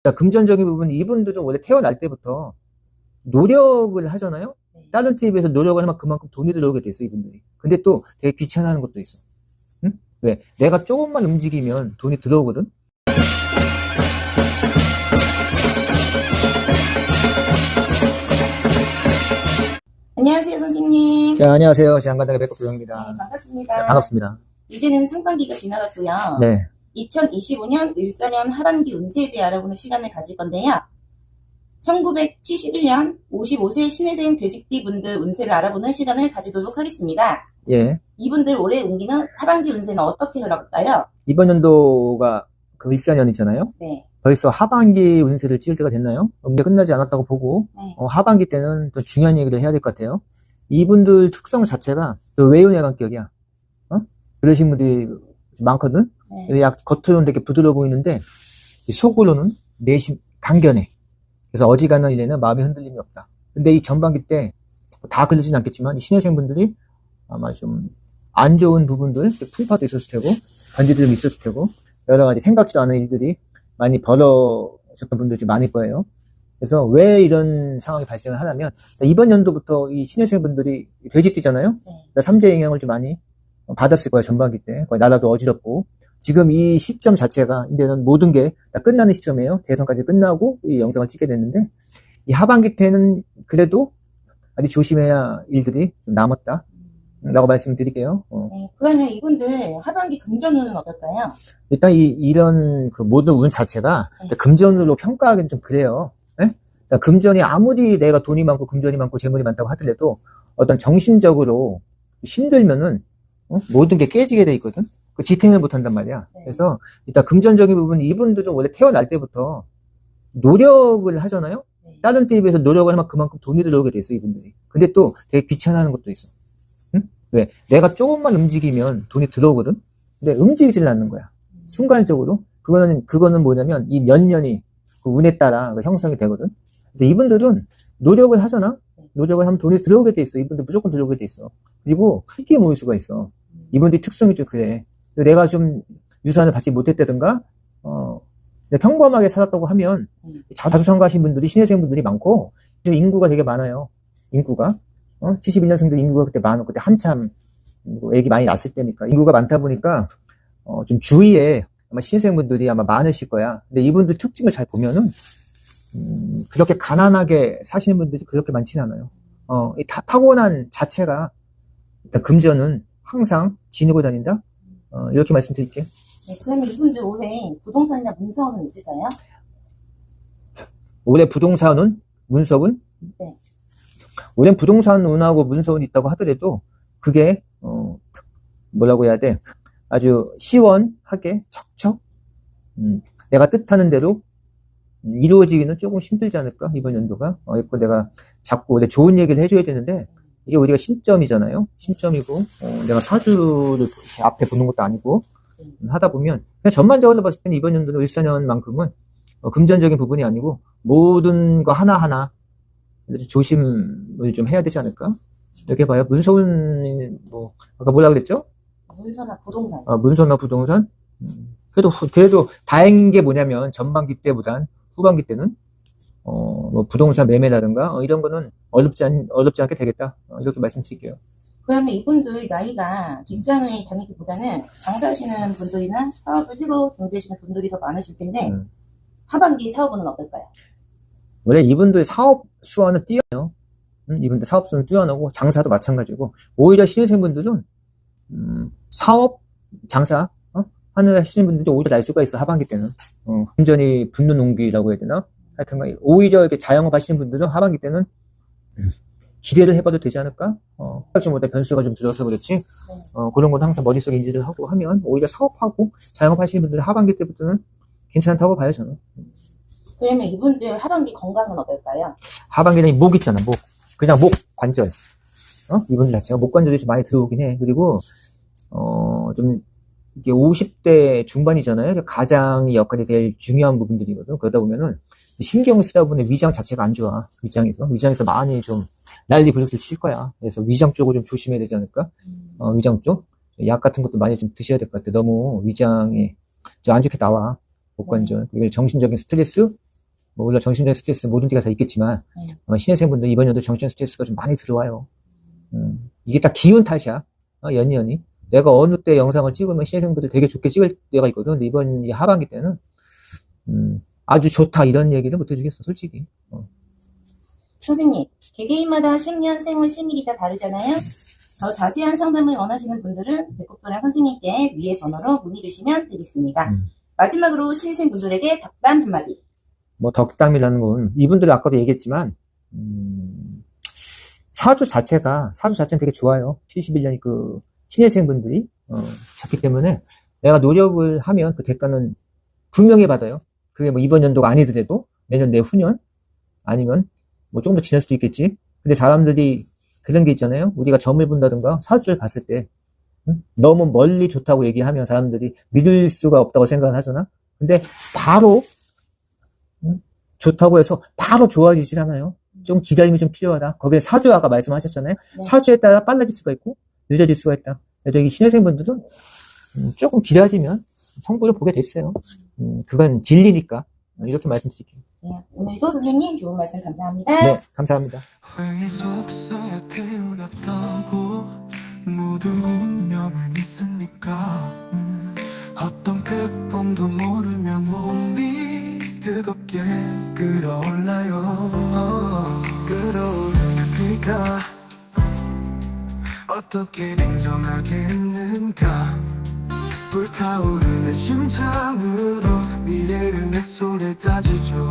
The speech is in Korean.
그러니까 금전적인 부분, 이분들은 원래 태어날 때부터 노력을 하잖아요. 다른 팀에 비해서 노력을 하면 그만큼 돈이 들어오게 돼 있어, 이분들이. 근데 또 되게 귀찮아하는 것도 있어. 응? 왜? 내가 조금만 움직이면 돈이 들어오거든. 안녕하세요, 선생님. 자, 안녕하세요. 장관당의 백업 조영입니다. 네, 반갑습니다. 네, 반갑습니다. 이제는 상반기가 지나갔고요. 네. 2025년 을사년 하반기 운세에 대해 알아보는 시간을 가질 건데요. 1971년 55세 신혜생 돼지띠 분들 운세를 알아보는 시간을 가지도록 하겠습니다. 예. 이분들 올해 운기는 하반기 운세는 어떻게 흘러갈까요? 이번 연도가 그 일사년이잖아요. 네. 벌써 하반기 운세를 찍을 때가 됐나요? 운세 끝나지 않았다고 보고, 네. 하반기 때는 또 중요한 얘기를 해야 될 것 같아요. 이분들 특성 자체가 또 외운의 관격이야. 그러신 분들이 많거든? 네. 약 겉으로는 되게 부드러워 보이는데, 속으로는 내심 강견해. 그래서 어지간한 일에는 마음의 흔들림이 없다. 근데 이 전반기 때, 다 그러진 않겠지만, 이 신혜생 분들이 아마 좀 안 좋은 부분들, 풍파도 있었을 테고, 반지도 좀 있었을 테고, 여러 가지 생각지도 않은 일들이 많이 벌어졌던 분들이 많을 거예요. 그래서 왜 이런 상황이 발생을 하냐면, 이번 연도부터 이 신혜생 분들이 돼지띠잖아요? 네. 삼재 영향을 좀 많이 받았을 거예요, 전반기 때. 나라도 어지럽고. 지금 이 시점 자체가, 이제는 모든 게 다 끝나는 시점이에요. 대선까지 끝나고 이 영상을 찍게 됐는데, 이 하반기 때는 그래도 아주 조심해야 일들이 좀 남았다. 라고 말씀드릴게요. 네. 그러면 이분들 하반기 금전운은 어떨까요? 일단 이런 그 모든 운 자체가 네. 금전으로 평가하기는 좀 그래요. 예? 그러니까 금전이 아무리 내가 돈이 많고 금전이 많고 재물이 많다고 하더라도 어떤 정신적으로 힘들면은 모든 게 깨지게 돼 있거든. 그 지탱을 못 한단 말이야. 네. 그래서 일단 금전적인 부분, 이분들은 원래 태어날 때부터 노력을 하잖아요. 네. 다른 때에 비해서 노력을 하면 그만큼 돈이 들어오게 돼 있어, 이분들이. 근데 또 되게 귀찮아하는 것도 있어. 응? 왜? 내가 조금만 움직이면 돈이 들어오거든. 근데 움직이질 않는 거야. 순간적으로. 그거는 뭐냐면 이 몇 년이 그 운에 따라 그 형성이 되거든. 그래서 이분들은 노력을 하잖아. 노력을 하면 돈이 들어오게 돼 있어. 이분들 무조건 들어오게 돼 있어. 그리고 크게 모일 수가 있어. 이분들이 특성이 좀 그래. 내가 좀 유산을 받지 못했다든가, 평범하게 살았다고 하면 자수성가하신 분들이 신혜생 분들이 많고, 지금 인구가 되게 많아요. 인구가. 71년생들 인구가 그때 많고, 그때 한참 애기 많이 낳았을 때니까. 인구가 많다 보니까, 좀 주위에 아마 신생분들이 아마 많으실 거야. 근데 이분들 특징을 잘 보면은, 그렇게 가난하게 사시는 분들이 그렇게 많지는 않아요. 이 타고난 자체가, 일단 금전은 항상 지니고 다닌다? 이렇게 말씀드릴게요. 네. 그러면 이분들 올해 부동산이나 문서운은 있을까요? 올해 부동산은, 문석은? 네. 올해 부동산 운하고 문서운이 있다고 하더라도, 그게, 뭐라고 해야 돼? 아주 시원하게, 척척, 내가 뜻하는 대로, 이루어지기는 조금 힘들지 않을까? 이번 연도가. 내가 자꾸 원래 좋은 얘기를 해줘야 되는데, 이게 우리가 신점이잖아요. 신점이고, 내가 사주를 이렇게 앞에 보는 것도 아니고, 하다 보면, 그냥 전반적으로 봤을 때는 이번 연도는 을사년만큼은, 금전적인 부분이 아니고, 모든 거 하나하나, 조심을 좀 해야 되지 않을까? 이렇게 봐요. 문서운, 아까 뭐라 그랬죠? 문서나 부동산. 문서나 부동산? 그래도 다행인 게 뭐냐면, 전반기 때보단 후반기 때는, 부동산 매매라든가, 이런 거는 어렵지 않게 되겠다. 이렇게 말씀드릴게요. 그러면 이분들 나이가 직장을 다니기보다는 장사하시는 분들이나 사업을 새로 준비하시는 분들이 더 많으실 텐데, 하반기 사업은 어떨까요? 원래 이분들의 사업 수완은 뛰어나요. 이분들 사업 수완은 뛰어나고, 장사도 마찬가지고, 오히려 신입생분들은, 사업, 장사, 하시는 분들이 오히려 날 수가 있어, 하반기 때는. 금전이 붙는 운기라고 해야 되나? 하여튼, 오히려 이렇게 자영업 하시는 분들은 하반기 때는, 기대를 해봐도 되지 않을까? 좀 변수가 좀 들어서 그렇지. 그런 건 항상 머릿속에 인지를 하고 하면, 오히려 사업하고, 자영업 하시는 분들은 하반기 때부터는 괜찮다고 봐요, 저는. 그러면 이분들 하반기 건강은 어떨까요? 하반기는 목 있잖아, 목. 그냥 목 관절. 이분들 자체가 목 관절이 좀 많이 들어오긴 해. 그리고, 좀, 이게 50대 중반이잖아요. 가장이 역할이 될 중요한 부분들이거든. 그러다 보면은, 신경을 쓰다 보면 위장 자체가 안 좋아. 위장에서 많이 좀 난리 불렸을 칠 거야. 그래서 위장 쪽을 좀 조심해야 되지 않을까? 위장 쪽. 약 같은 것도 많이 좀 드셔야 될 것 같아. 너무 위장이 좀 안 좋게 나와. 목 관절. 그리고 정신적인 스트레스, 뭐 물론 정신적 스트레스 모든 데가 다 있겠지만 신입생분들 이번 연도 정신적 스트레스가 좀 많이 들어와요. 이게 딱 기운 탓이야. 연이. 내가 어느 때 영상을 찍으면 신입생분들 되게 좋게 찍을 때가 있거든. 근데 이번 이 하반기 때는 아주 좋다 이런 얘기를 못 해주겠어, 솔직히. 선생님, 개개인마다 신년, 생월, 생일이 다 다르잖아요. 더 자세한 상담을 원하시는 분들은 백곡도랑 선생님께 위에 번호로 문의 주시면 되겠습니다. 마지막으로 신입생분들에게 덕담 한마디. 뭐 덕담이라는 건 이분들 아까도 얘기했지만 사주 자체는 되게 좋아요. 71년이 그 신입생분들이 찾기 때문에 내가 노력을 하면 그 대가는 분명히 받아요. 그게 뭐 이번 연도가 아니더라도 내년 내후년 아니면 뭐 조금 더 지날 수도 있겠지. 근데 사람들이 그런 게 있잖아요. 우리가 점을 본다든가 사주를 봤을 때 너무 멀리 좋다고 얘기하면 사람들이 믿을 수가 없다고 생각을 하잖아. 근데 바로 좋다고 해서 바로 좋아지질 않아요. 좀 기다림이 좀 필요하다. 거기에 사주 아까 말씀하셨잖아요. 네. 사주에 따라 빨라질 수가 있고 늦어질 수가 있다. 그래서 이 신입생분들은 조금 기다리면 성부를 보게 됐어요. 그건 진리니까 이렇게 말씀드릴게요. 네, 오늘도 선생님 좋은 말씀 감사합니다. 네, 감사합니다. 회의 속서에 태어났다고 모두 운명을 믿습니까? 어떤 극범도 모르며 몸이 뜨겁게 끓어올라요. 끓어오르는 비가 어떻게 냉정하겠는가? 불타오르는 심장으로 미래를 내 손에 따지죠.